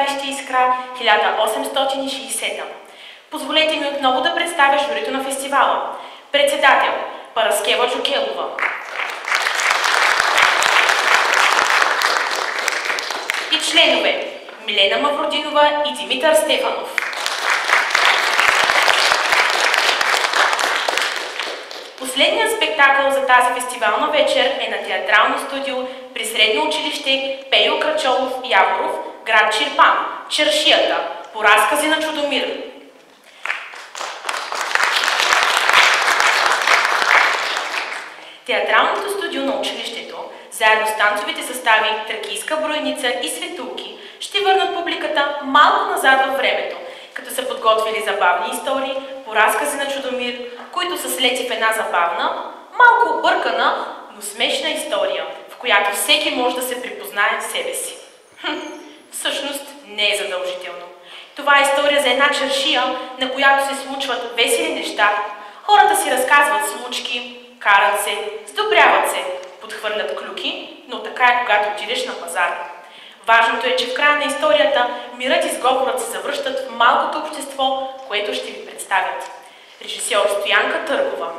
читалище Искра 1860. Позволете ми отново да представя журито на фестивала. Председател Параскева Джокелова. И членове Милена Мавродинова и Димитър Стефанов. Последният спектакъл за тази фестивална вечер е на театрално студио при Средно училище Пейо Крачолов Яворов, град Чирпан, Чаршията, по разкази на Чудомир. Театралното студио на училището, заедно с танцовите състави Тракийска бройница и Светулки, ще върнат публиката малко назад във времето, като са подготвили забавни истории по разкази на Чудомир, които са слети в една забавна, малко объркана, но смешна история, в която всеки може да се припознае в себе си. Всъщност не е задължително. Това е история за една чаршия, на която се случват весели неща, хората си разказват случки, карат се, сдобряват се, подхвърлят клюки, но така е когато отидеш на пазар. Важното е, че в края на историята мирът и сговорът се завръщат в малкото общество, което ще ви представят. Режисьор Стоянка Търгова.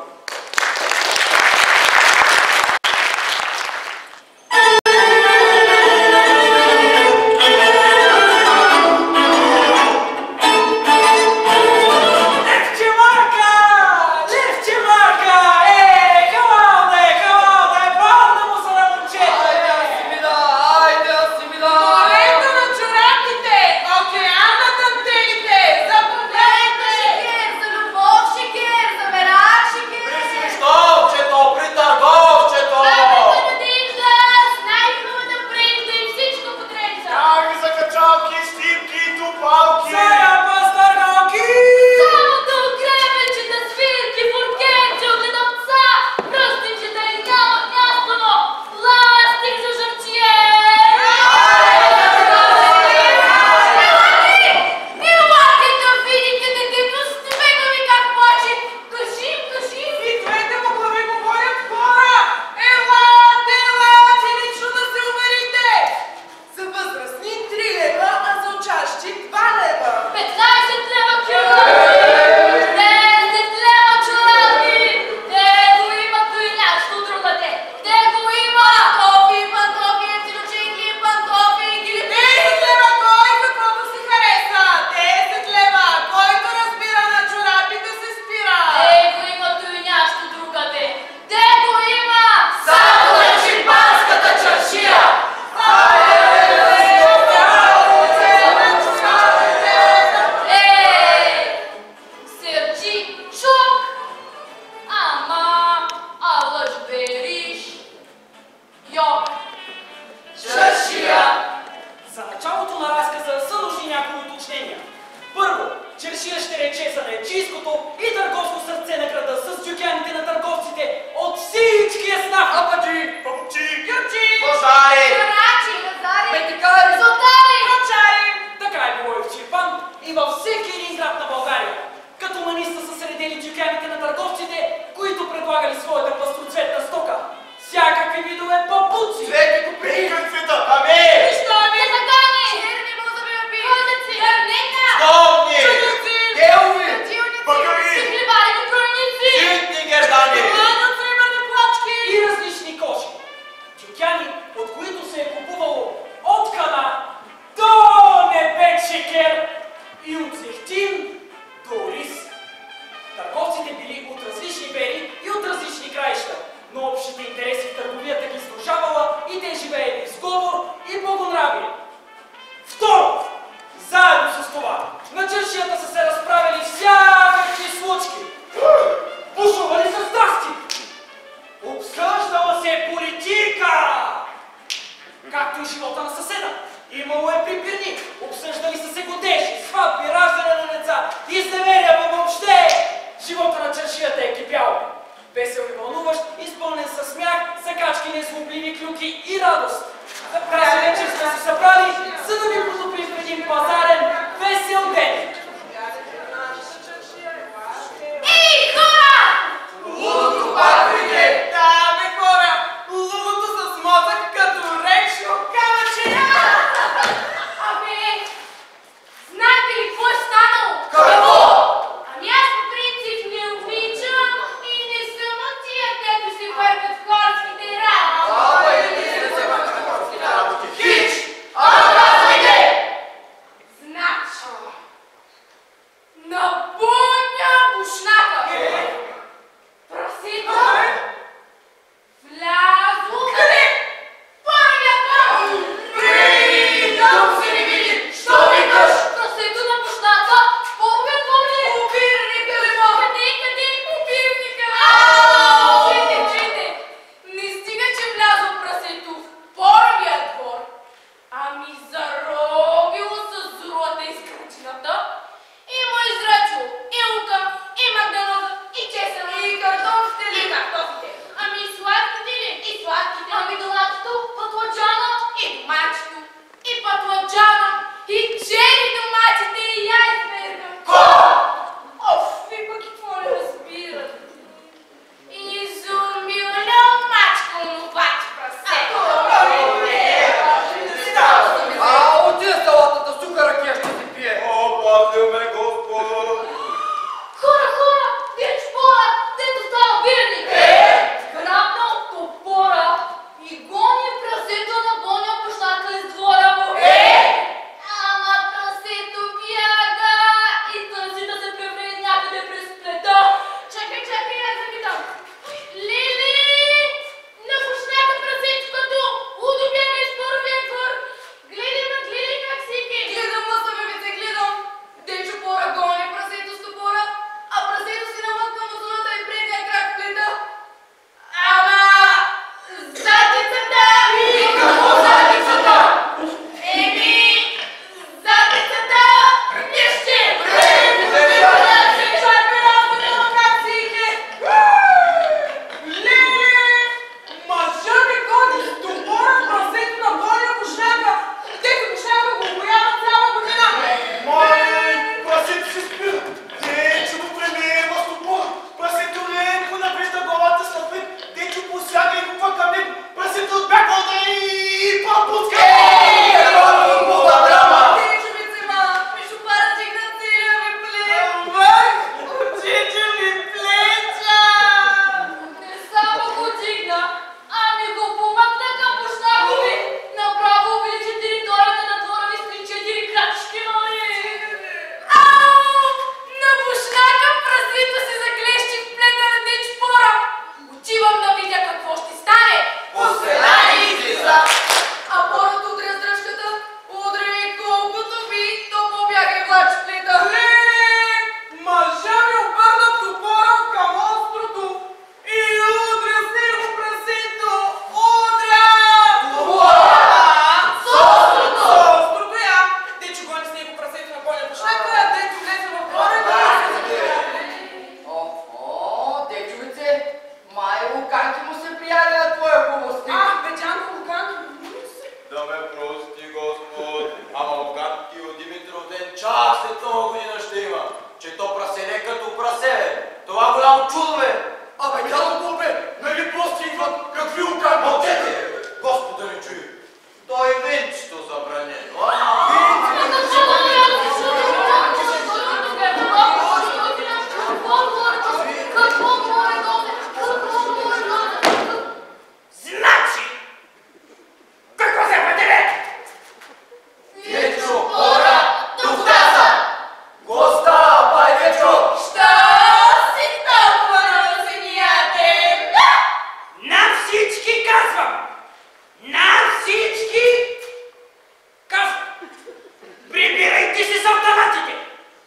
Говорете си с автоматите,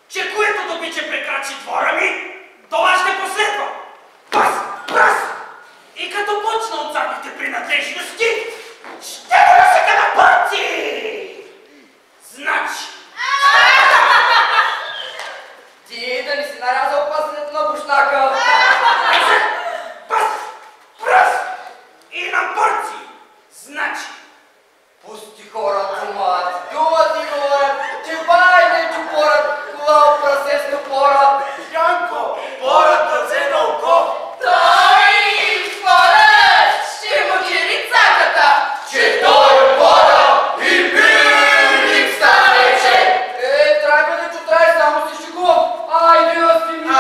че което добиче прекрачи двора ми, това ще последва. Пас, прас! И като почна от задните принадлежности, ще го насека на парци! Значи... Ти да ни си нарязал паснето на бушнака. Пас, прас! И на парци! Значи... Пусти хората, мать. Дума ти говорят, че бай не чупорът, клал прасе с топорът. Янко, пората взе на око! Той порът ще му кери цаката, че той порът и бирник стане вече. Трябва да чутрай, само си шегувам. Айде да си ми.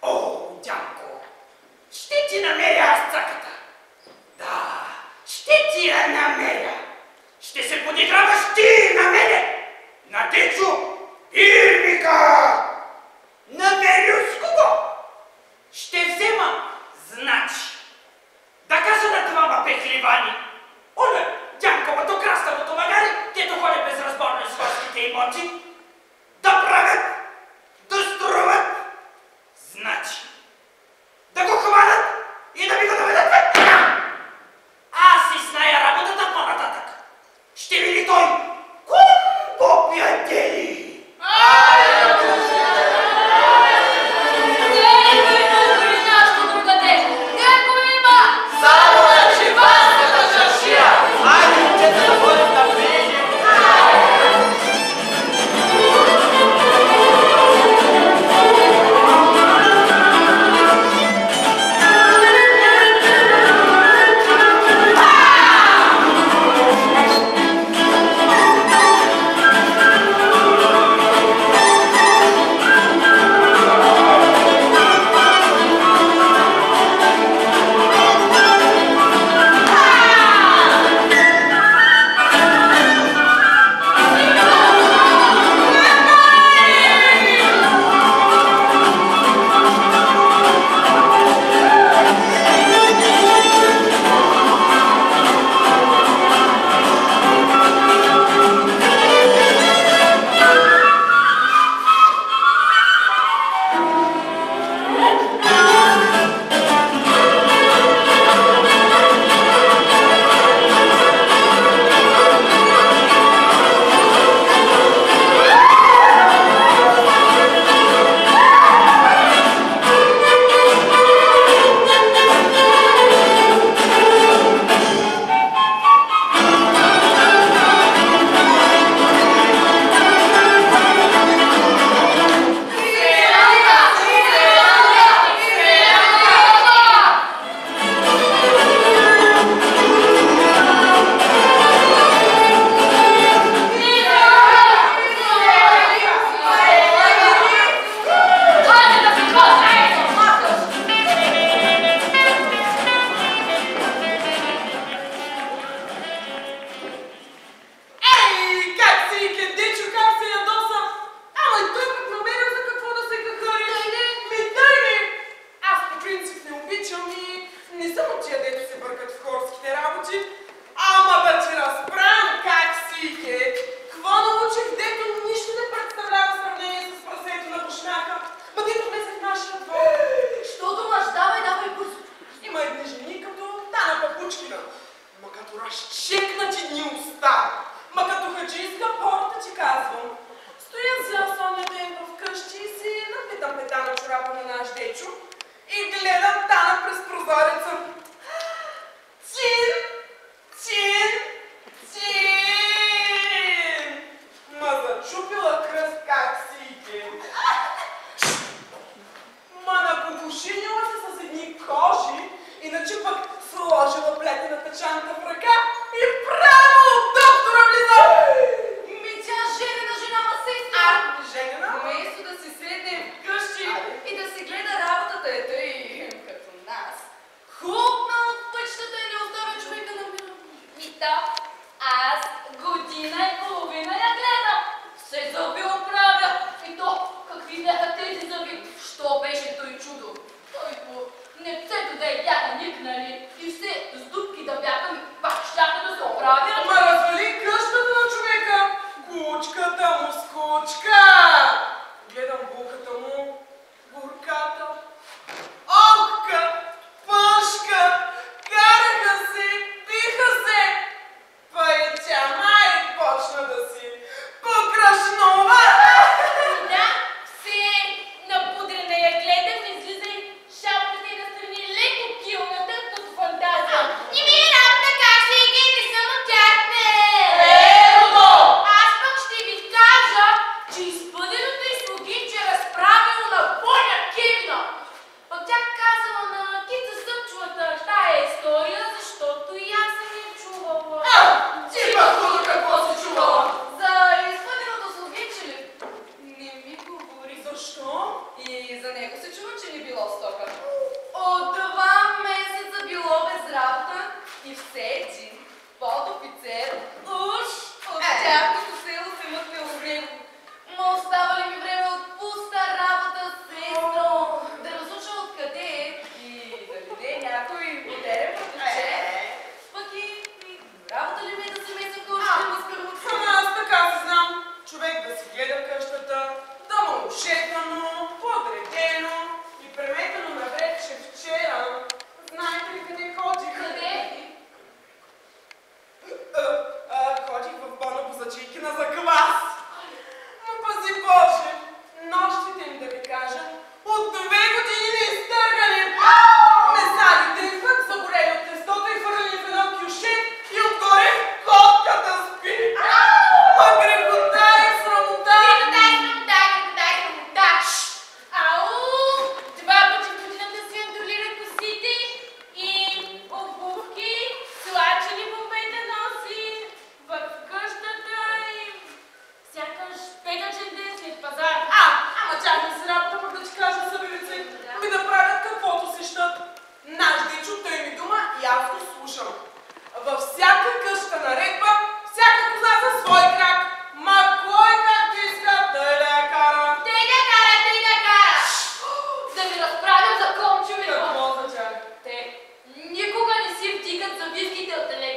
О, Дянко, ще ти намеря аз цаката. Да, ще ти я намеря. Ще се подиграваш ти на мене, на Дечо Ирмика. Намерил с кого? Ще взема, значи, да кажа на двама пехливани. Оля, Дянковото краставото магари, дето ходи безразборно с горските имоти, да правят, да струват, значи, да го хванат и да ми го доведат в ръка. Аз си зная работата по-нататък. Ще види той кумбо пиятели. Само на живанската чашия. Айде, момчета, да ходим на приятели. Хубаво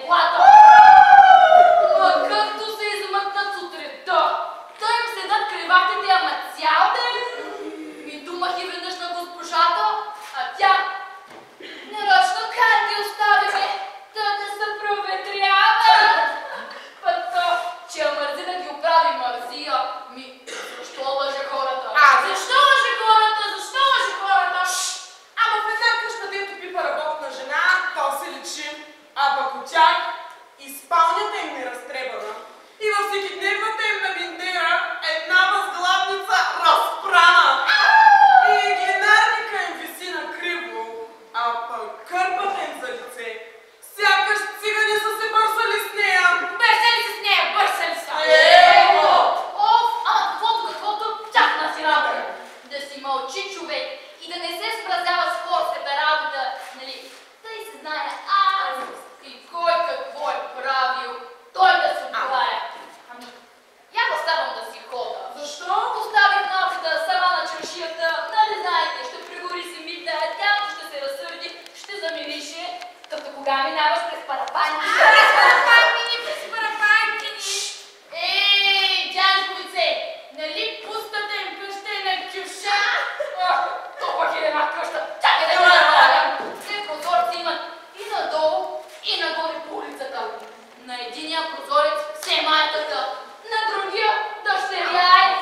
леглата. Ма както се измъкнат сутринта, той им седат криватите, ама цял ден. И думах и веднъж на госпожата, а тя нарочно как ги оставиме, да се проветрява. Пъто, че я мързи да ги оправи мързия. Защо лъже хората? Защо лъже хората? Защо лъже хората? Ама в една къща, дето пипа работна жена, то се личи. А пък от тях и спалнята им не разтребана. И във всекидневната им на виндера една възглавница разпрана. И глинарника им виси на криво, а пък кърпата им за лице. Сякаш цигани са се бърсали с нея. Бърсали се с нея, бърсали са. Каквото, тяхна си работа. Да си мълчи човек и да не се спразява с хорската работа, нали? Тъй се знае аз и кой какво е правил, той да се оправя. Ами, я оставам да си хода. Защо? Поставих малката сама на чаршията, нали знаете, ще пригори си мита, тя ще се разсърди, ще замирише, като кога минаваш през парапанки. През парапанки! Ей, дядковице, нали пустата им къща е на кюша? То пък е една къща, чакай да не направям. Те прозорци имат и надолу, и нагоре по улицата. На единия прозорец все майката, на другия дъщеря й.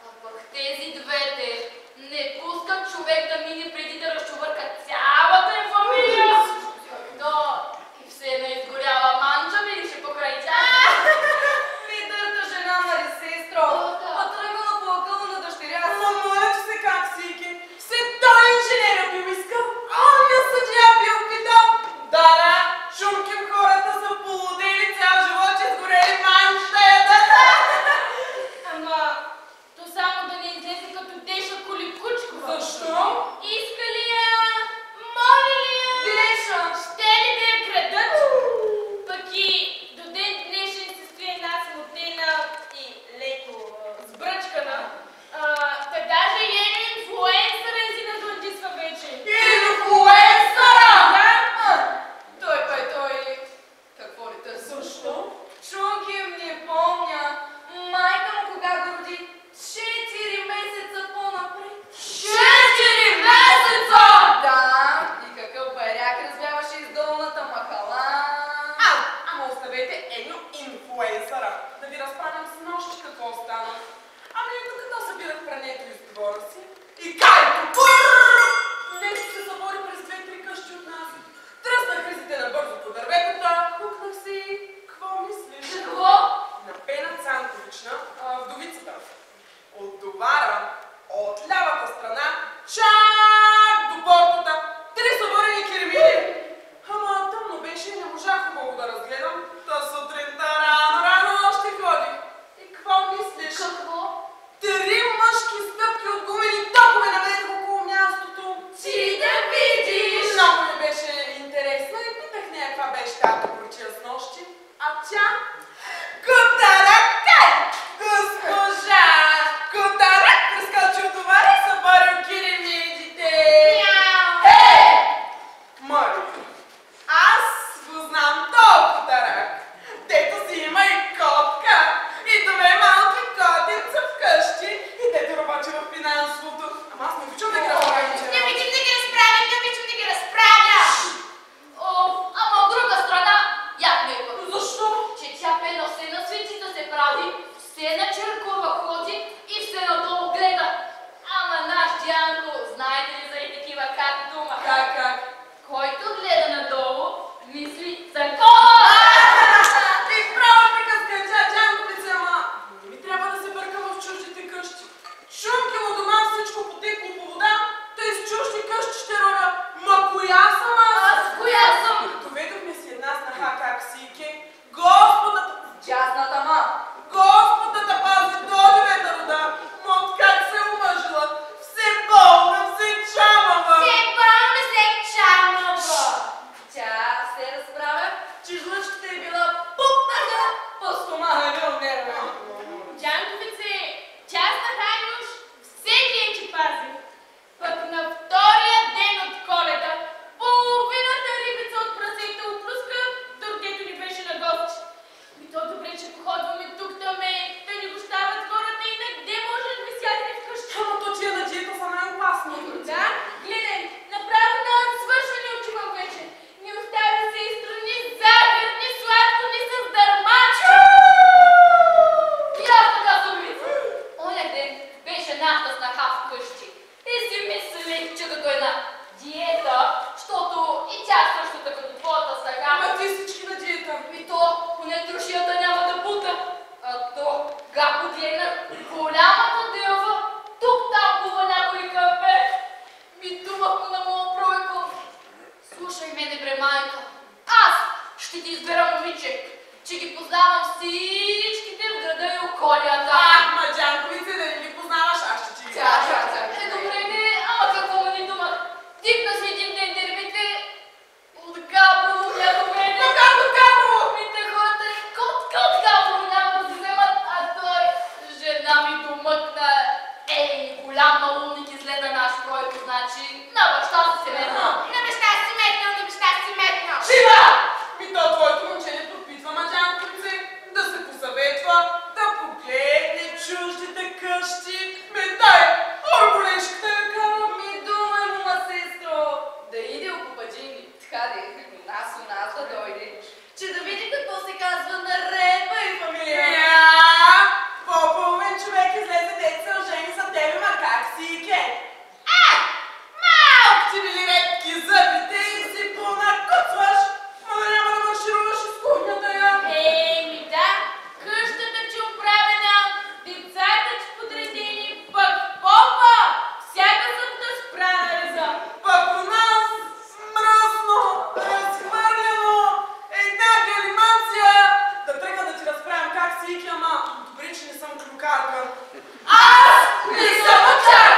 А пък тези двете не пускат човек да мине преди да разчувърка цялата им фамилия. Да, и все не изгорява манча, видиш покрай тях. Видърта жена, нали, сестро? Потръгвала по окъла на дъщеря си. Ама моля, че се как сики. Все той инженер бил искал. Я съдия бил питал. Да, шумким хората са полудели цял живот, че сгорели манчета ядат. Ама, то само да не излезе като Деша Коликучкова. Защо? Иска ли я? Моли ли я? Деша! Ще ли да я крадат? Пък и до ден днешен се стои една смутена и леко сбръчкана. Та даже и е инфлуенсъра и си надлъждисва вече. Инфлуенсъра! Да? Той. Какво ли търси? Защо? Чунки не помня. Майка му кога го роди? 4 месеца по-напред. 4 месеца! Да, и какъв байрак развяваше из долната махала. Ама оставете едно инфлуенсъра. Да ви разправям с нощи какво стана. Ами ето като събирах прането из двора си. И кайто! Нещо се събори през 2-3 къщи от нас. Тръснах ризите набързо по дърветата, пукнах си. Какво мислиш? Какво? На Пена Цанковична, вдовицата. От довара, от лявата страна, чак до портата. 3 съборени керемини. Ама тъмно беше и не можах хубаво да разгледам. Та сутринта рано още ходих. И какво мислиш? Какво? 3 мъжки стъпки от гумени токове наведеха около мястото. Ти да видиш! Много ми беше интересно и питах нея каква беше тази причина познавам всичките в града и околията. Маджанковице, да не ги познаваш, аз ще ти ги Чак. Добре, не, ама какво ми думах? Типна си един ден дербите от Габрово, бяха мене. Но как от Габрово? Мите хората от Габрово няма да се вземат, а той жена ми домъкна. Ей, голям малумник излезе наш пройко, значи на баща си метнал. На баща си метнал. Шива! То твоето момче не допитва Маджанковице да се посъветва, да погледне чуждите къщи. Дай, орболешката я кара. Думай му, сестро, да иде окупаджини. Така де, у нас да дойде, че да види какво се казва наредба и фамилия. По-половин човек излезе деца жени за тебе, ма как си и ке? Малко ти били редки зъбите и си понакъцваш, ма да няма да маршируваш из кухнята я. Еми да, къщата ти оправена, децата ти подредени, пък попа, всяка събота спрана реза. Пък у нас мръсно, разхвърлено, една галимация. Да тръгна да ти разправям как си ики, ама добре, че не съм клюкарка. Аз не съм чак!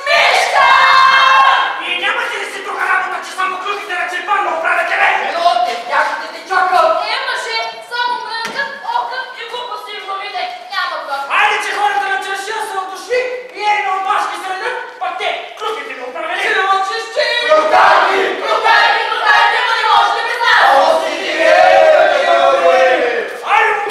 Мишка! Вие нямате ли си друга работа, че само клюките на черпан да оправяте бе? Едно от тях те чакал. Мъже, само мрънкът, окът и глупости в главите. Няма да. Айде, че хората на чаршия са от дошли и едно от башки се редят, пак те клюките ми оправили. Ти да мълчиш, че... Клюкарки, ама не може да ми знаеш! Айде!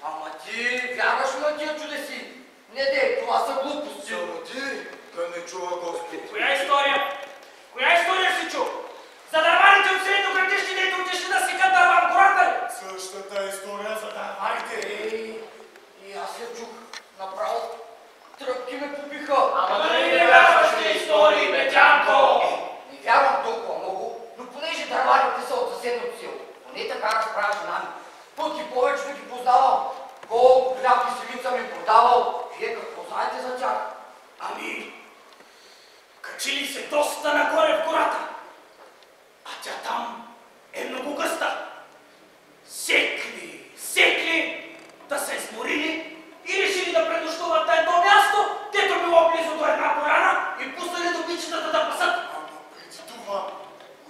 Ама ти вярваш ли на тия чудеси? Не дей, това са глупости. Само ти да не чува Господ. Коя история? Коя история си чул? За дърваните от средноградищи, дето отишли да секат дърва в гората ли? Същата история за дърваните. И аз я чух. Направо тръпки ме побиха. Ама дали не вярваш ти истории, бе, Джанко? Не вярвам толкова много, но понеже дърварите са от съседното село, поне така разправя жена ми. Пък и повечето ги познавам. Колко хляб и сивица ми продавал, вие какво знаете за тях? Ами, качили се доста нагоре в гората, а тя там е много гъста. Секли, да се изморили и решили да пренощуват на едно място, дето било близо до една поляна и пуснали добичетата да пасат. Ама преди това,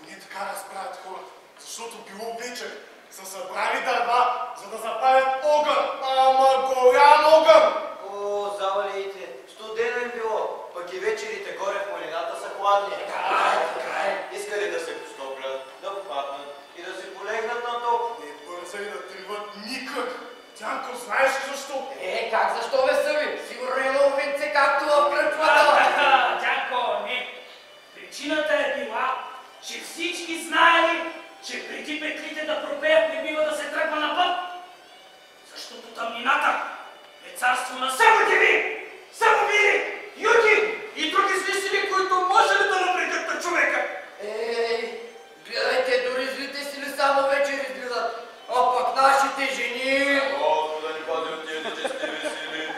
не така разправят хората, защото било вечер. Са събрали дърва, за да запалят огън. Ама голям огън! О, завалите, студено им било, пък и вечерите горе в планината са хладни. Така е. искали да се постоплят, да паднат и да си полегнат на топ. Не бързай да триват никак. Дянко, знаеш ли защо? Как защо бе съби? Сигурно е много винце, както в кръчмата. Дядко, не. Причината е била, че всички знаели, че преди петлите да пропеят не бива да се тръгва на път. Защото тъмнината е царство на само диви, само вири, юти и други зли, които може ли да навредят на човека. Гледайте, дори злите сили само вечер изгледат. А пък нашите жени... Колко да ни пази от тия нечестиви сили.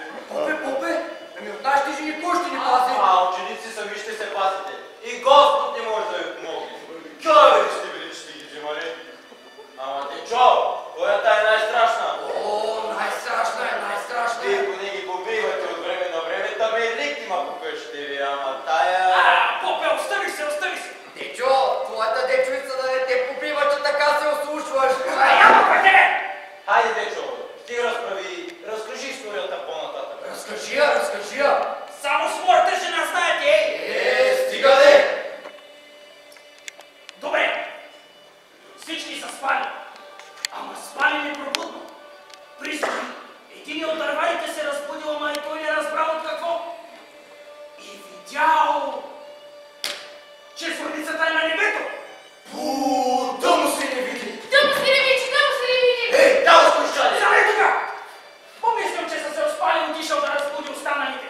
Попе, ами от нашите жени кой ще ни пази? Ученици сами ще се пазите. И Господ не може да ви помогне. Кой сте били, че сте ги взимали? Ама те чо? Коята е най-страшна? Най-страшна е, най-страшна е. Вие поне ги побивате от време на време, та ме лик има по къщите ви, ама тая... Попе, остави се! Дечо, твоята дечовица да не те побива, че така се ослушваш. Хайде, дечо, ти разправи, разкажи историята по-нататък. Разкажи я. Само с моята жена знаете, Стига де! Добре, всички са спали, ама спали непробудно. Призори, един от дърварите се разбудил, ама и той не разбрал от какво. И видял, че зорницата е на небето. Тъмно се не види. Тъмно се не види! Дава скучали! Зале тука! Помислям, че са се успали отишъл да разбуди останалите.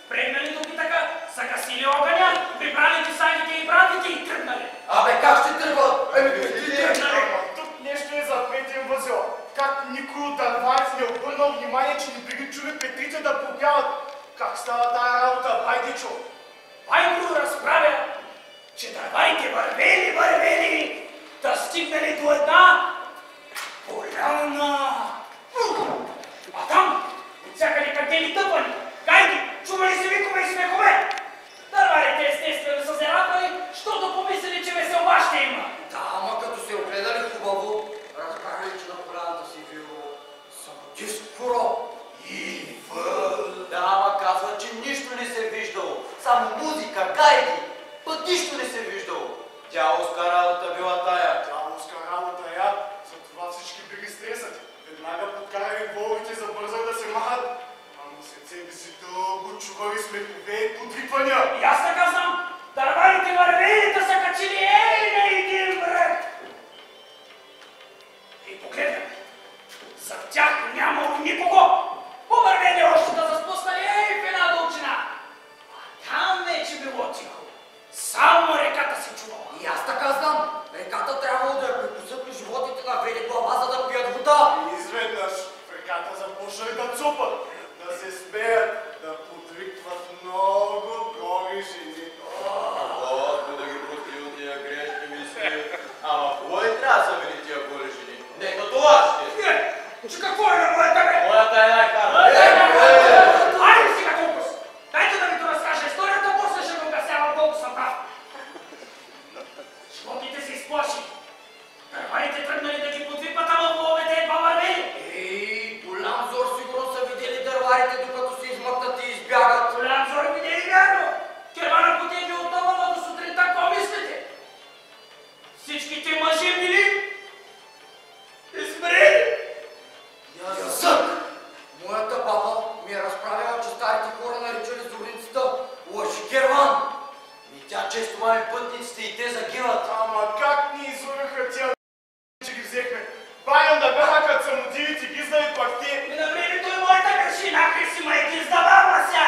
Прегнали допитъка, загасили огъня, прибрали дисагите и братите и тръгнали. Как ще тръгва? Тук нещо е запретен възел. Как никой от дърварите не обърнал внимание, че не били чули петрите да пропяват. Как става тая работа, бай дечо? Байго разправя, че дърварите вървели, да стигнали до една поляна. А там, от всякъде картели тъпани, гайди, чували се викове и смехове. Дърварите естествено са се радвали, щото помислили, че веселба ще има. Да, ама като се огледали хубаво, разбрали, че на поляната си било самотишко ро. И да, ама казва, че нищо не се е виждало. Само музика, гайди, път нищо не се е виждало. Дяволска работа била тая. Дяволска работа я, затова всички били стресати. Веднага подкарали воловите, забързали да се махат. Ама след себе си дълго чували смехове и подрипвания. И аз така знам, дърварите вървели да са качили на един връх. И погледнах, зад тях нямало никого. Повървели още да заспуснали в една дължина. А там вече било тихо. Само реката се чувала. И аз така знам. Реката трябвало да я прекусат ли животите на вели глава, за да пият вода. И изведнъж в реката започнали да цупат, да се смеят, да подвикват много голи жени. Господи да ги прости от тия грешни мисли. Ама хубаво ли трябва да са били тия голи жени? Нека това ще. Че какво е на моята бе? Моята е най-хара. Айде сега толкова. Дайте да ми то разкаже историята, после ще го обяснявам колко съм прав. Животните се изплаши. Дърварите тръгнали да ги подвикват, ама воловете едва вървели. Голям зор сигурно са видели дърварите, докато се измъкнат и избягат. Голям зор видели вярно. Кервана потегли отново, но до сутринта какво мислите? Всичките мъже били измрели. Язък! Моята баба ми е разправила, че старите хора наричали зорницата лъжи керван. И тя често мами пътниците и те загиват. Ама как ни излъгаха тия че ги взехме? Баян да бяха като самодивите ги знали пак те. И на времето е моята грешина, Хриси майки издавала ся.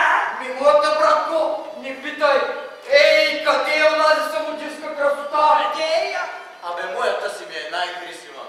Моята братко, не питай. Къде е онази самодивска красота? Къде е я? Абе, моята си ми е най-красива.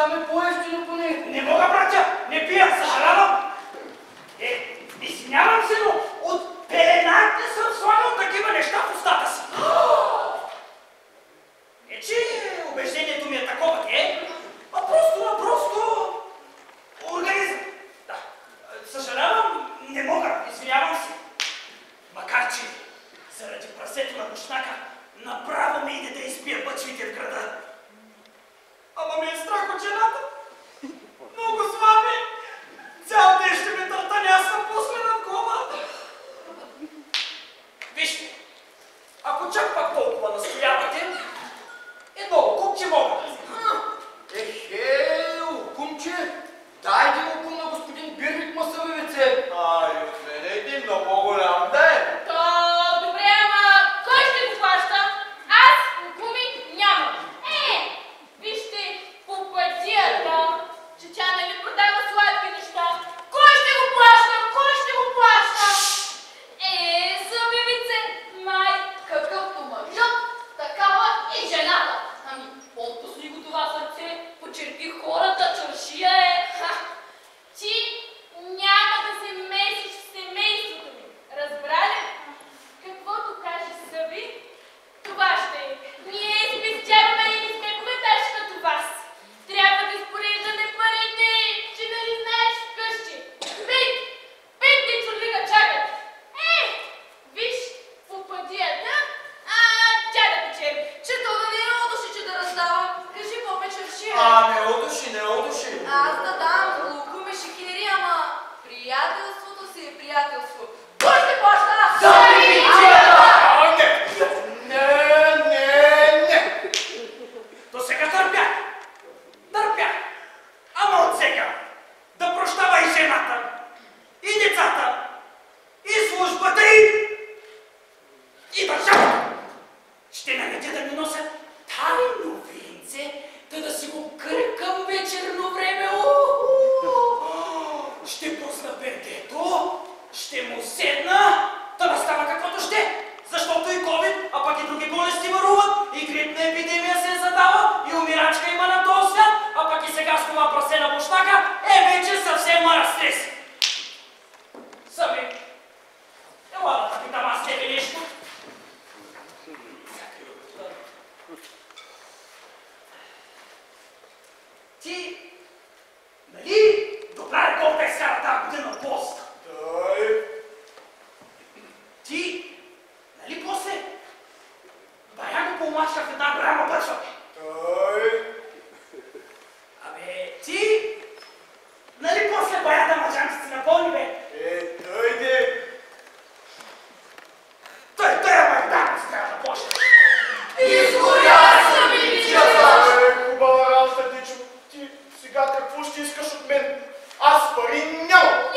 там е по-евтино поне. Не мога, братя, не пия, съжалявам. Извинявам се, но от пелената съм слагал такива неща в устата си. Не, че убеждението ми е такова, а просто организъм. Да, съжалявам, не мога, извинявам се. Макар че заради прасето на Бушнака направо ми иде да изпия бъчвите в града. Ама ме е страх от жената. Много слаби. Цял ден ще ме търтанясва после на кома. Вижте, ако чак пак толкова настоявате, едно купче мога да взема. Кумче, дайте го кум на господин Бирник Масавевице. Ай, от мен един много по-голям ден. Добре, ама кой ще го плаща? Аз куми нямам. Вижте, по пътията, че тя нали продава сладки неща. Кой ще го плаща? Кой ще го плаща? Събивице, май, какъвто мъжът, такава и жената. Ами, отпусни го това сърце, почерпи хората, чаршия е. Ти няма да се месиш в семейството ми. Разбра ли? Каквото каже Съби, това ще е. Ние спестяваме и не сме богаташи като вас. Трябва да изпореждаме парите, че нали знаеш вкъщи. Пет дечурлига чакат. Виж, по пътията, тя да печели. Че то да не е удуши, че да раздавам. Кажи, по-печерши. Не удуши. Аз да дам лукуми шекери, ама приятелството си е приятелство. Кой ще плаща? Не. До сега дърпях. Ама от сега да прощава и жената, и децата, и службата, и държавата. Ще наредя да ми носят тайно винце, да си го кръкам вечерно време. Ще пусна пердето, ще му седна, да става каквото ще. Защото и COVID, а пък и други болести вървуват, и грипна епидемия се задава, и умирачка има на този свят, а пък и сега с това прасе на Бушнака вече съвсем мара стрес. Съби, ела да питам аз тебе нещо. Ти, нали, добра реколта изкара тази година пост? Ти, нали после бая го помачка в една голяма бъчва? Абе, ти, нали после бая да мъжанци си напълни, бе? Той Майдан си трябва да почне. Изгоря съм и Хубава работа, Дичо. Ти сега какво ще искаш от мен? Аз пари нямам.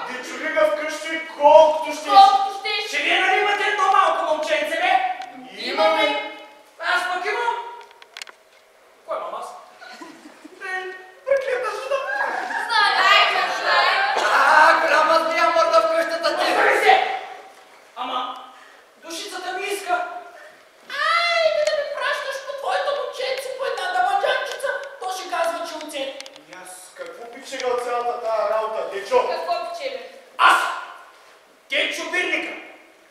Дичолига вкъщи колкото ще. Колкото Че вие нали имате едно малко момченце, бе? Имаме. Аз пък имам. Кой имам аз? Преклета жена. голяма змия мърда в къщата ти. Остави се! Ама, душицата ми иска. Айде да ме пращаш по твоето момченце, по една дамаджанчица. То ще казва, че оце. И аз какво печеля от цялата тая работа, Дечо? Какво печеля? Аз, Дечо Бирника,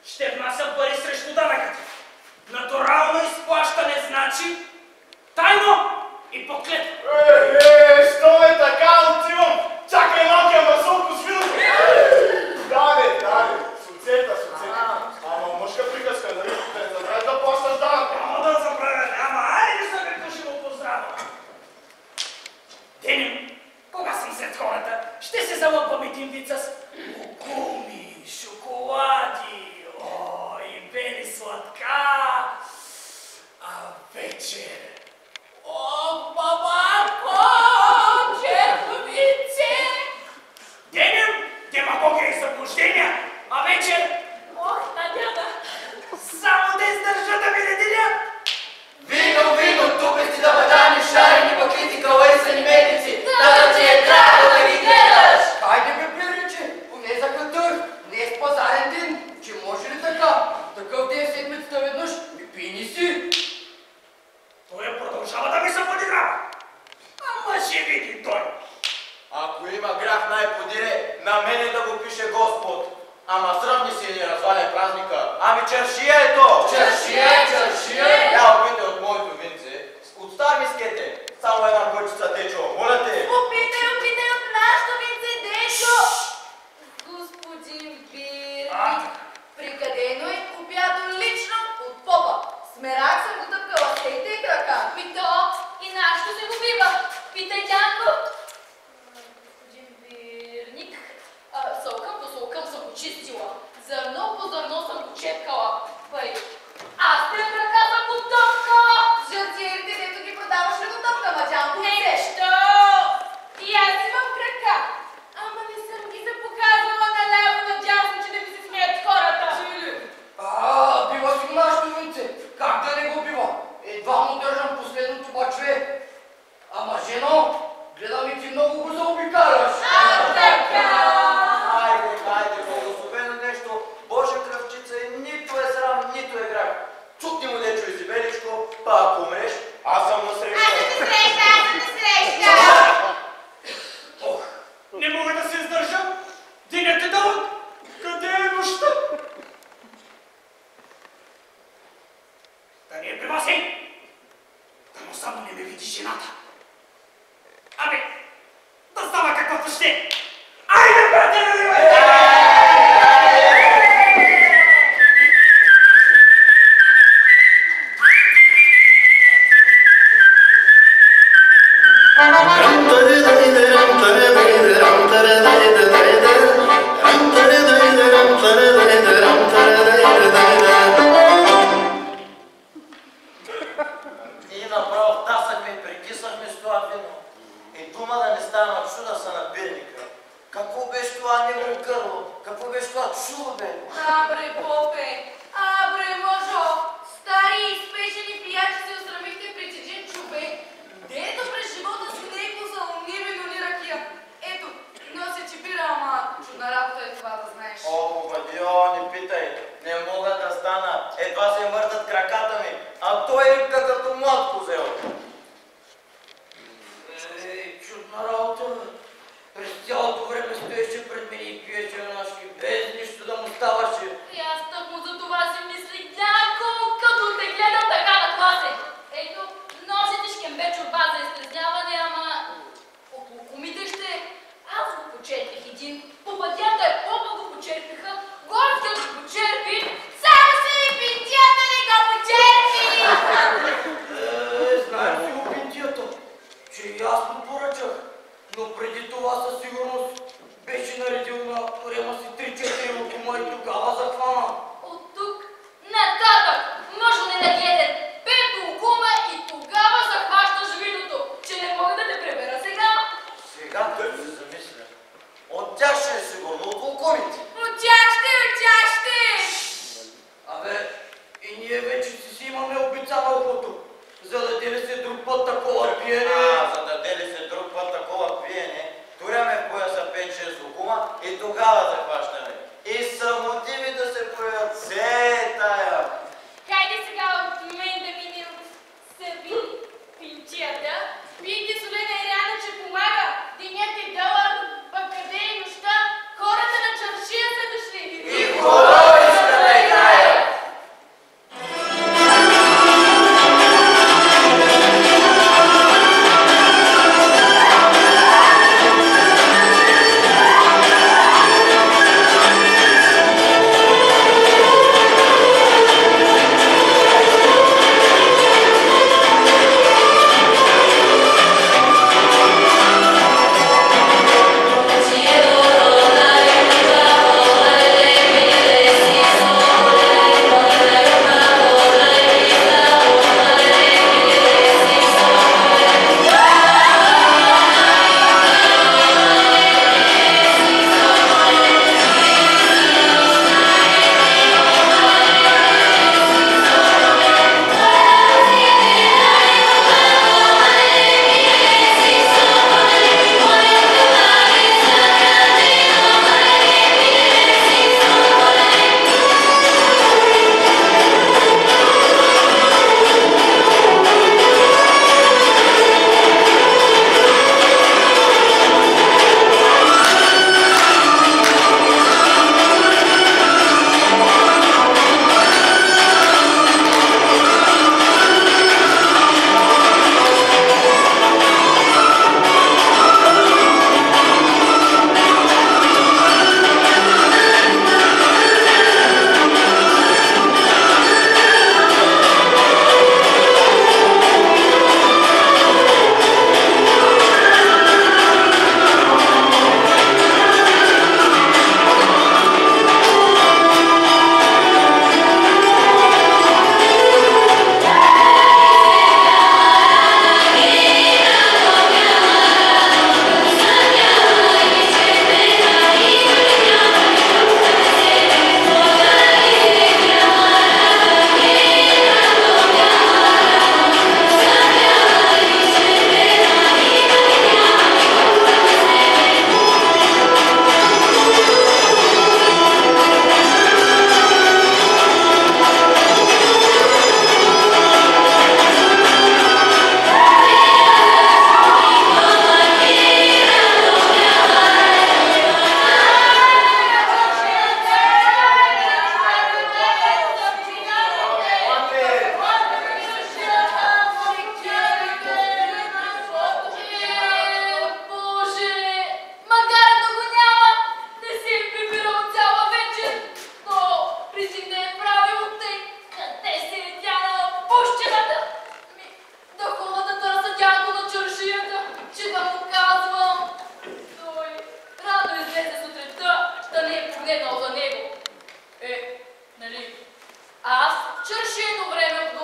ще внася пари срещу данъкът. Натурално изплащане значи тайно и по клетва. Що е така, отивам? Чакай малкия масолко с виното. Даде, суцета. Ама мъжка приказка, нали? Да не забравяш да плащаш данъка. Няма да забравя, айде за какво ще го поздравя. Деним, кога съм сред хората, ще се залъпам един вид с гуми, шоколади, и бели сладка. А вечер... Бабако, черковице! Денем, демагогия и заблуждения, а вечер... Надяда! Само да издържа да ми не делят! Вино, тупести да бъдани, шарени пакети, калайсани медици. Да ти е драго да ги гледаш! Хайде бе, Бирниче, поне за катър, не е с пазарен ден, че може ли така? Такъв ден седмицата веднъж, ми пини си. Той ако умреш, аз съм насреща. Аз съм насреща. Ох, не мога да се издържа. Денят е дълъг. Къде е нощта? Да не е при вас е. Дано само не ме види жената. Абе, да става каквото ще. Айде, брате, наливайте! И направо тасахме и прекисахме с това вино. И дума да не стана чуда са на бирника. Какво беше това негово гърло? Какво беше това чудо, бе? Абре, попе! Абре, мъжо! Стари и изпечени пиячи се осрамихте пред един човек. Дето през живота си не е кусал ни милиони ракия. Ето, нося ти бира, ама чудна работа е това да знаеш. О, Бадио, не питай. Не мога да стана. Едва се мърдат краката ми. А той е като млад козел. Чудна работа. През цялото време стоеше пред мен и пиеше нашки, без нищо да му ставаше. И аз тъкмо за това си мислих, дяко, като те гледам така на класе. Ето, носите шкембе чорба за изтрезняване, ама от лукумите ще. Аз го почерпих един, по пътята е попа го почерпиха, горският го почерпи, само си и пинтията не го почерпи! Знаем си го пинтията, че и аз го поръчах. Но преди това със сигурност беше наредил на рема си 3-4 лукума и тогава захвана. От тук нататък, мъжо ненагледен, 5 лукума и тогава захващаш виното, че не мога да те пребера сега. Сега като се замисля, от тях ще е сигурно, от лукумите. От тях ще! Абе, и ние вече си имаме обица на ухото. За да дели се друг път такова пиене. За да дели се друг път такова пиене, туряме в пояса 5-6 лукума и тогава захващаме. И са мотиви да се появят все тая. Хайде сега от мен да ми не отсърби пинчията. Пийте солена и рано, че помага. Денят е дълъг, пък къде е нощта? Хората на чаршия са дошли. И хора иска да играе.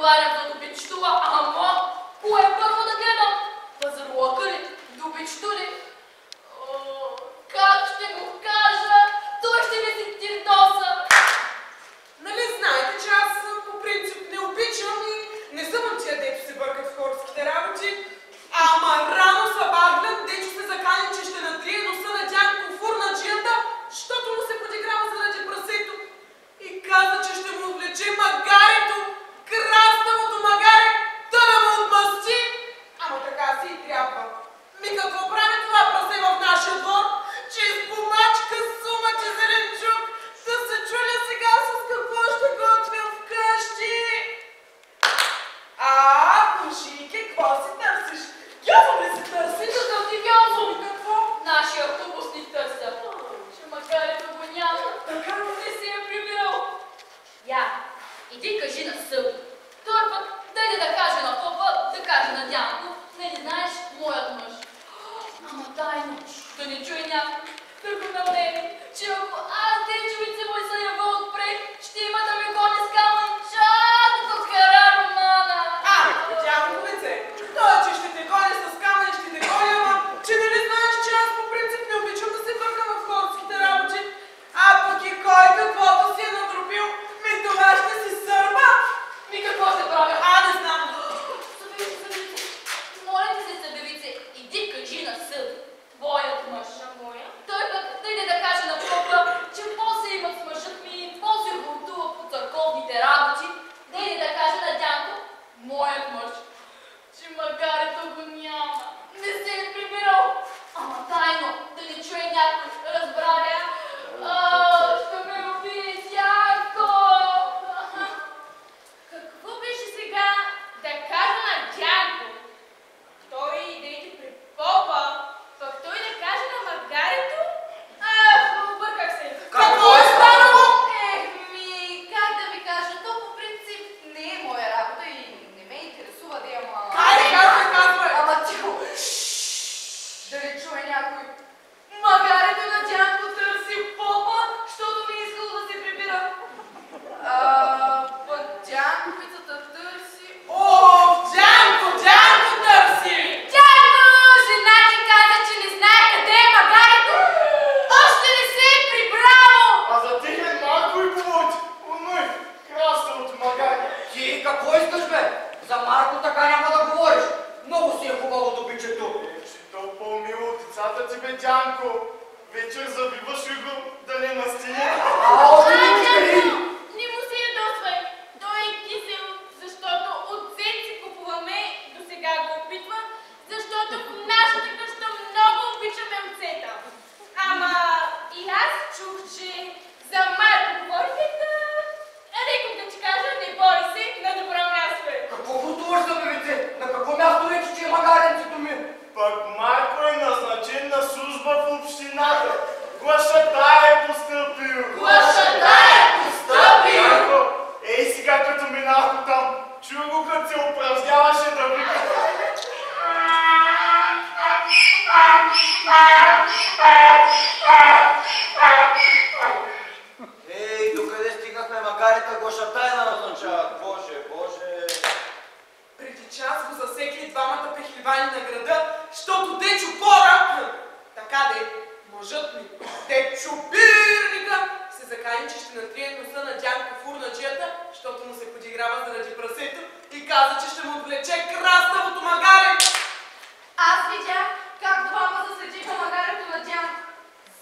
разговарям за добичтула, ама кое първо да гледам? Пазарлока ли? Добичто ли? Как ще го кажа? Той ще ми се тирдоса. Нали знаете, че аз по принцип не обичам и не съм от тия, дето се бъркат в хорските работи. Ама рано са бавлям, дето се закани, че ще натрие носа на Дянко фурнаджията, щото му се подиграва заради прасето. И каза, че ще му отвлече магарето, краставото магаре, да му отмъсти. Ама така си и трябва. Ми какво прави това прасе в нашия двор? Че изпомачка сумаче зеленчук, да се чуля сега с какво ще готвя вкъщи. Кушийки, какво си търсиш? Гьозо ли си търсиш? Какъв ти гьозо? Какво? Нашия автобус ни търся. Че магарето го няма. Така ли? Не си я прибирал. Я, иди кажи на Съб. Той пък, дай да каже на попа, да каже на Дянко. Не знаеш, моят мъж. Ама тайно, да не чуе някой. Търго на мене, че ако аз дечовице му се ява отпред, ще има да ме гони с камън чак до кара Романа. Дянковице, той, че ще те гоня с камън и ще те гоня, ама че нали знаеш, че аз по принцип не обичам да се бъркам в хорските работи. Пък и кой каквото си е надробил, ми това ще си сърба. Ми какво ще правя? Не знам. Събевице, моля ти се, Събевице, иди кажи на Съд, твоят мъж. На моя? Той пък дойде да каже на попа, че после имат с мъжът ми, после гуртува по църковните работи. Дойде да каже на Дянко, моят мъж, че магарето го няма. Не се е прибирал. Ама тайно, да не чуе някой, разбравя. Ще ме убие Дянко. Какво беше сега да кажа на Дянко? Той да иде при попа, пък той да каже на магарето? Обърках се. Какво е станало? Как да ви кажа, то по принцип не е моя работа и не ме интересува да имам... Казвай! Ама тихо! Да не чуе някой. Магарето на Дянко търси попа, защото ми е искало да се прибира. Пък Дянковицата търси... Дянко търси! Дянко! Жена ти каза, че не знае къде е магарето! Още не се е прибрало! За тихен малко и говори. Умъй, краставото магаре. Ти какво искаш, бе? За Марко така няма да говориш. Много си е хубаво добичето. Че то по-мило от децата ти, бе, Дянко. Вечер завиваш ли го да не настине? Не му се ядосвай. Той е кисел, защото от си купуваме, до сега го опитва, защото в нашата къща много обичаме оцета. Ама и аз чух, че за Марко говорите, рекох да ти кажа, не бой се, на добро място е. Какво готуваш, Събевице? На какво място вече, че е магаренцето ми? Пък Марко е назначен на служба в общината. Глашата е постъпил. Дянко, ей сега като минах оттам, чу го като се упражняваше да вика. Ей, докъде стигнахме? Магарите глашатайна назначават. Боже. Преди час го засекли двамата пехливани на града, щото Дечо Бора, така де, мъжът ми, Дечо Бирника, се закани, че ще натрие носа на Дянко фурнаджията, щото му се подиграва заради прасето и каза, че ще му отвлече краставото магаре. Аз видях как двама заследиха магарето на Дянко.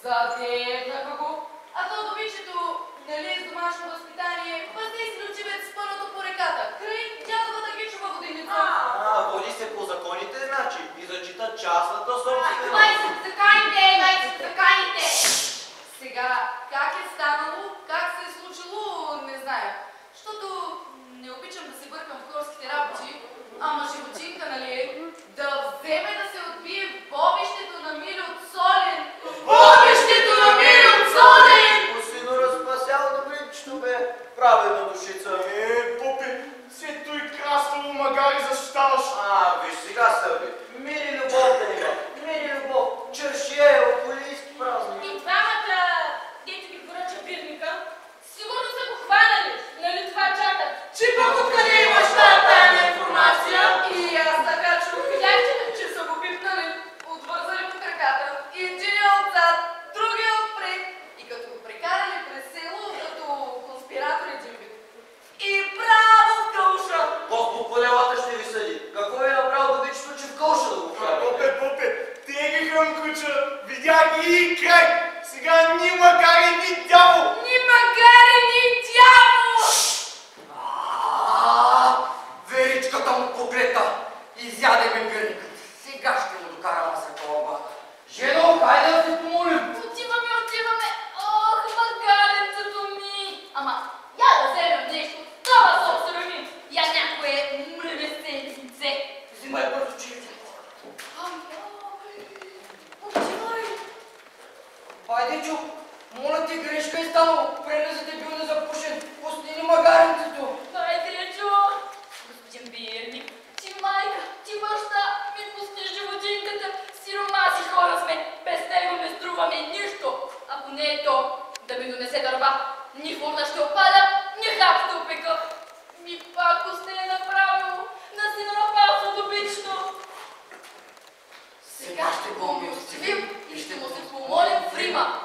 Задебнаха го. А то добичето, нали с домашно възпитание, пъсти си лючивец с първото по реката. Край дядовата гичова воденица. Води се по законите, значи, и зачита частната собственост. Заканите! Сега, как е станало, как се е случило, не зная. Защото не обичам да се бъркам в хорските работи, ама животинка, нали е, да вземе да се отбие в бобището на Милю от Солен. Бобището на Милю от Солен! Сино разпасял добричето, бе. Правилно, душица. Попи, сето и краставо магари защитаваш. Виж сега, Съби. Мири любов да има. Мири любов. Чершие, околийски празник. И двамата, дето ги поръча бирника, сигурно са го хванали, нали това чакат? Че пък откъде имаш тази изяде ми пирникът. Сега ще му докарам аз ръкова. Жено, хайде да се помолим. Отиваме. Ох, магаренцето ми. Ама, я да вземем нещо. Това собствено ми. Я някое мръвеселице. Взимай бързо чилите. Отивай. Пайдечо, моля ти, грешка е станало. Прелезът е бил незапушен. Пусни ни магаренцето. Пайдечо. Господин Бирник, ти майка, ти баща ми пусни животинката. Сиромаси хора сме. Без него не струваме нищо. Ако не е то, да ми донесе дърва. Ни фурна ще опада, ни хляб ще опека. Ми пакост не е направило. На сина на пасото обично. Сега ще го умилостивим и ще му се помолим в Рима.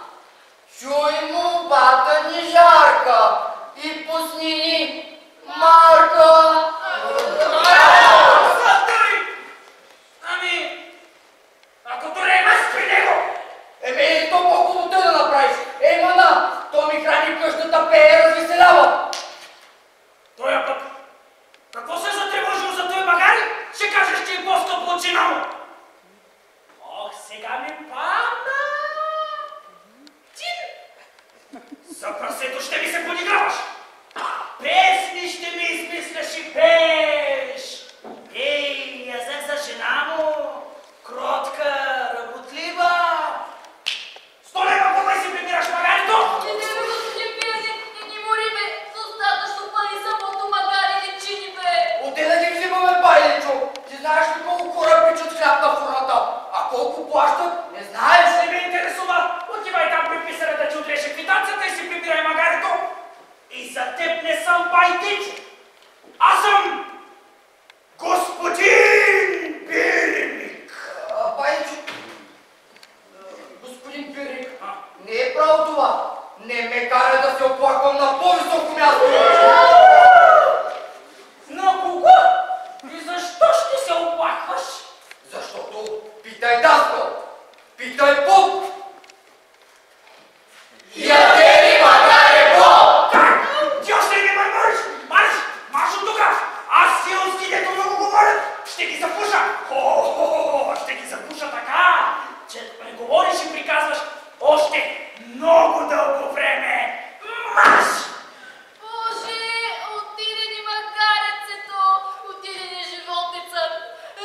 Чуй молбата ни жарка и пусни ни Марка. Сатори! Ами, ако дореймаш при него! Еми, то по-хубаво те да направиш. Ей, мана, то ми храни къщата, пее, развеселява. Той пък, какво се затревожил за той магари? Ще кажеш, че е по-скъпо от жена му. Ох, сега ми падна! За прасето ще ми се подиграваш! Песни ще ми измисляш и пееш! Ей, я взех за жена му! Кротка, работлива! 100 лева, кога си прибираш магарито? Не ме, господин Бирник, не ни мориме. Достатъчно пари самото магари не чини, бе. Отде да ги взимаме, Пайдечо. Ти знаеш ли колко хора пичат хляб на фурната? А колко плащат? Не знаеш. Не ме интересува! Отивай там при писаря да ти отреше квитанцията и си прибирай магарито! И за теб не съм Пайдечо! Аз съм господин Бирник! Пайдечо, господин Пирник, не е право това. Не ме кара да се оплаквам на по-високо място. На кого? И защо ще се оплакваш? Защото питай даскал, питай поп. Ядели магаре поп! Как? Ти още не ме мърш! Марш от тук! Аз силски, дето много говорят, ще ги запуша! Ще ги запуша така, че преговориш и приказваш още много дълго време! Марш! Боже, отиде ни магарецето, отиде ни животецът.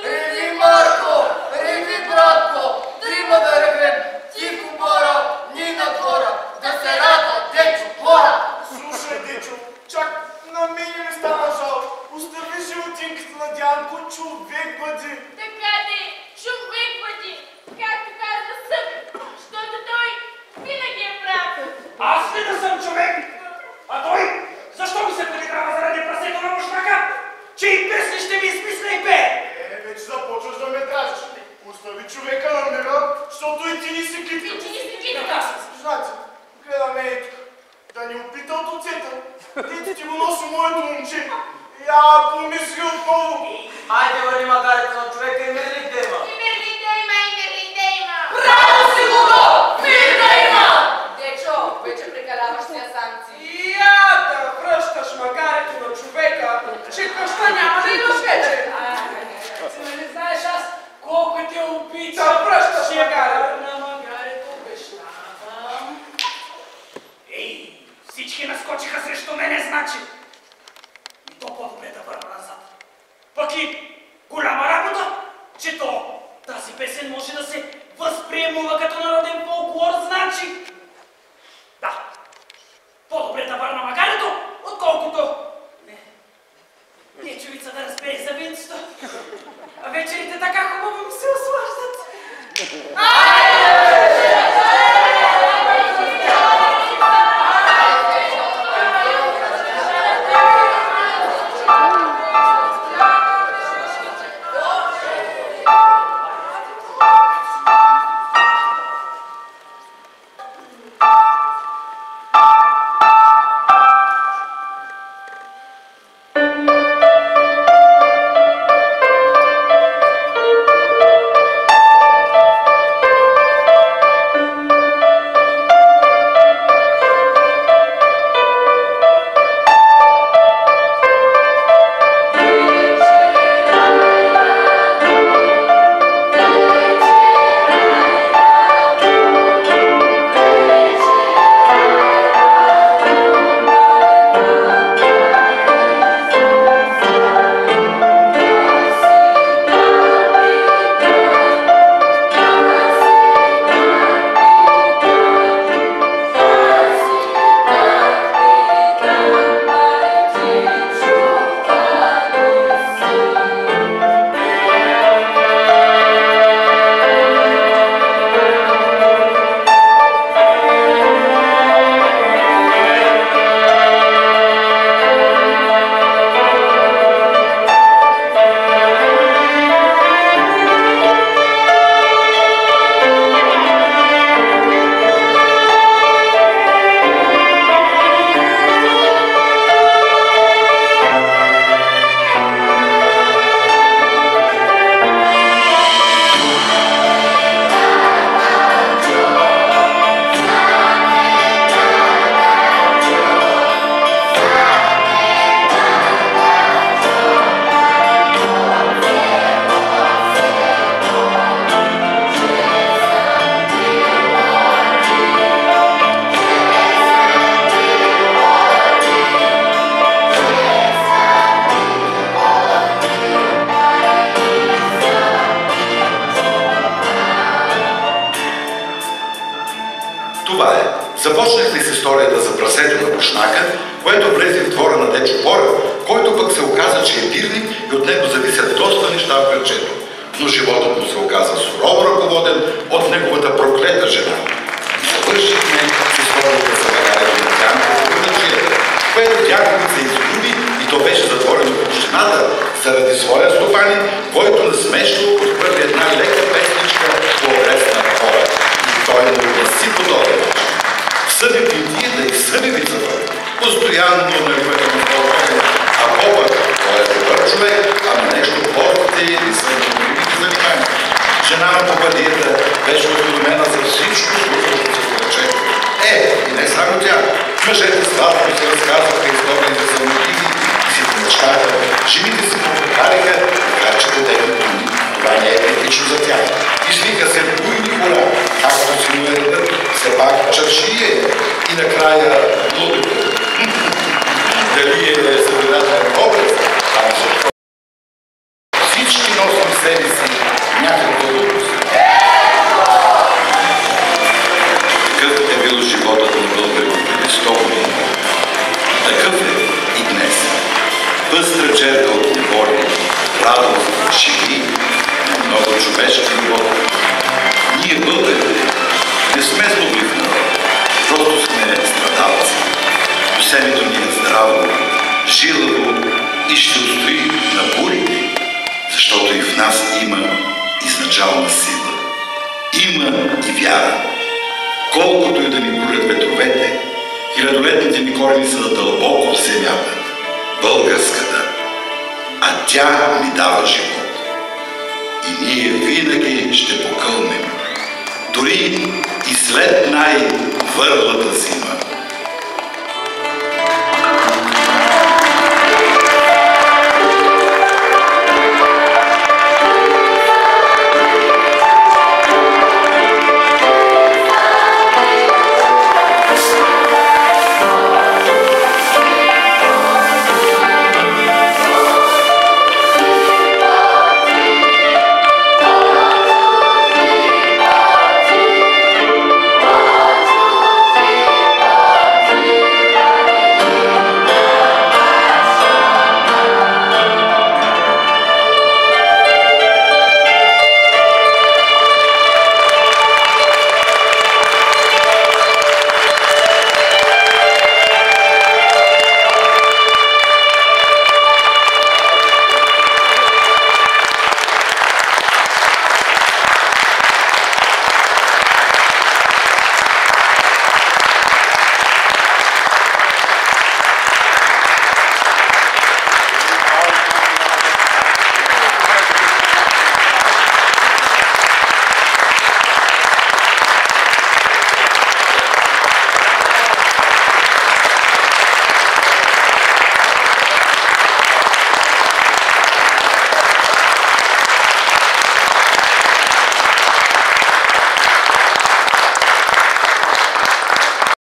Реви, Марко, реви, братко, трима да ревем, тихо бора, ни на двора, да се радва, Дечо, хора. Слушай, Дечо, чак на мен ми стана жал. Остави животинката на Дянко, човек бъди. Така де, човек бъди, както казва съд, защото той винаги е прав. Аз ли да съм човек? А той? Защо ми се подиграва заради прасето на мушнака? Че и песни ще ми измисля и пее? Вече започваш да ме дразиш. Остави човека на мира, защото и ти ни си китка. Ти ни си китка. Значи, гледаме ето, да ни опита от оцета. Дето ти го носи моето момче. Я помисли отново. Хайде, върни магарето на човека и мирлик да има. И мирлик да има. Право си го до! Мир да има! Дечо, вече прекаляваш тия санкции. Я да връщаш магарето на човека, че къща няма да имаш вече. Ти не знаеш аз колко те обичам. Да връщаш магарето. На магарето обещавам. Ей, всички наскочиха срещу мене, значи. И то по-добре да върна назад. Пък и голяма работа, че то тази песен може да се възприемува като народен фолклор, значи. Да, по-добре да върна магарето, отколкото не чуица да разбере за винцето. А вечерите така хубаво ми се ослаждат. Започнах ли с историята за прасето на Бушнака, което влезе в двора на Дечо Бора, който пък се оказа, че е бирник и от него зависят доста неща в градчето. Но животът му се оказа сурово ръководен от неговата проклета жена. Завършихме с историята за магарето на Тянка в Гърначията, което дядовица изгуби и то беше затворено в общината заради своя стопанин, който насмешно отхвърли една лека песничка по обрез на хора. И той му гласи по този начин. Съби битията и съби битата, постоянно нариваха на стълбата, а Бобът, той е добър човек, ама нещо портите и са необривите занимания. Жена на Попадията беше осведомена за всичко, случващо се в ръчето. И не само тя. Мъжете сладко се разказваха истории за самотиви и си помечтаха. Жените си повтаряха, така че детето това не е критично за тях. Извика се буйни хора, както си му е редът, все пак чаршие и накрая лудото. Дали е съведателен образ, там защо. Всички носим в себе си някаква лудост. Такъв е бил животът на българите преди 100 години. Такъв е и днес. Пъстра черга от неволи, радост, шеги, но много човешки живот. Ние българите не сме злоблив народ, просто сме страдалци. Но семето ни е здраво, жилаво и ще устои на бурите, защото и в нас има изначална сила. Има и вяра. Колкото и да ми бурят ветровете, хилядолетните ми корени са дълбоко в земята, българската, а тя ми дава живот. И ние винаги ще покълнем, дори и след най-върлата зима.